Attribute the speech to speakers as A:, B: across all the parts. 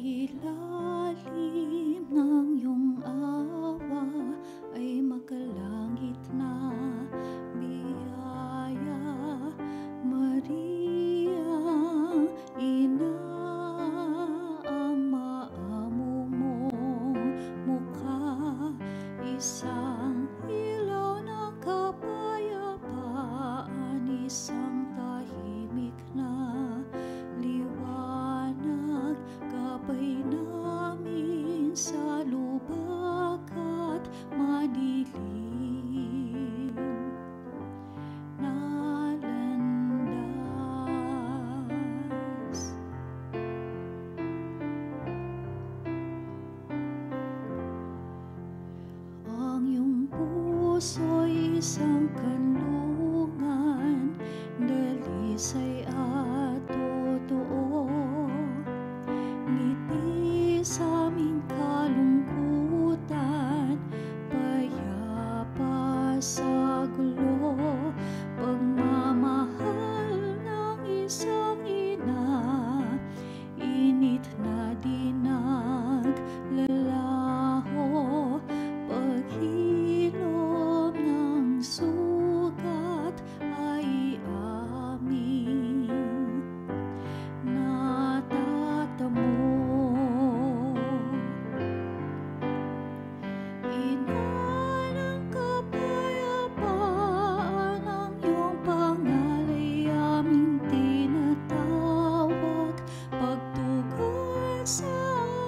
A: ilalim ng iyong awa ay makalangit na biyaya. Maria, ina, ang maamo mong mukha, isang ilaw ng kapayapaan, isang tahimik na liwanag, gabay namin sa lubak at madilim na landas. Ang iyong puso'y isang kanlungan, dalisay at totoo. Ngiti sa aming kalungkutan, payapa sa gulo. Pagmamahal ng isang ina, init na dinaglalaho. Paghilom ng sugat ay aming natatamo. Ina ng kapayapaan, ang iyong pangalay aming tinatawag. Pagtugon sa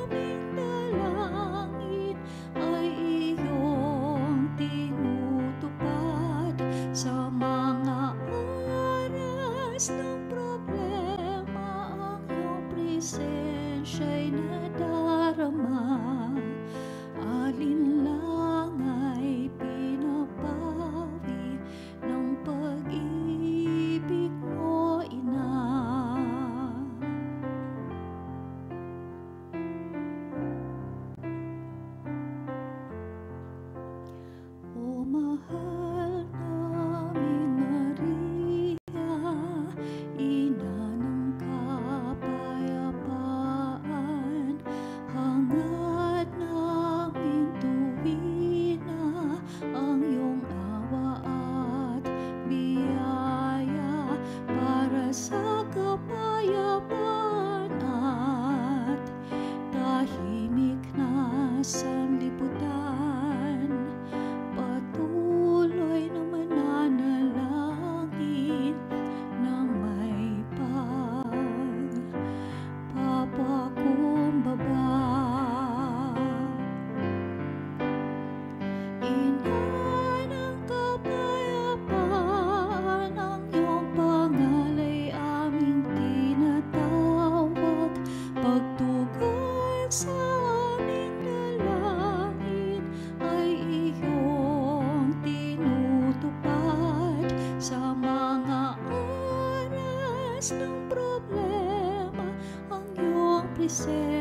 A: aming dalangin ay iyong tinutupad. Sa mga oras ng problema, ang iyong presensya'y nadarama. Alinlangan pinapawi ng pag-ibig mo, ina. O mahal namin Maria, ina ng kapayapaan, hangad namin tuwin na ang iyong awa at biyaya para sa kapayapaan at tahimik na sanlibutan. Patuloy na mananalangin ng may pagpapakumbaba. Ina ng kapayapaan, ang iyong pangalay aming tinatawag. Pagtugon sa aming dalangin ay iyong tinutupad. Sa mga oras ng problema, ang iyong presensya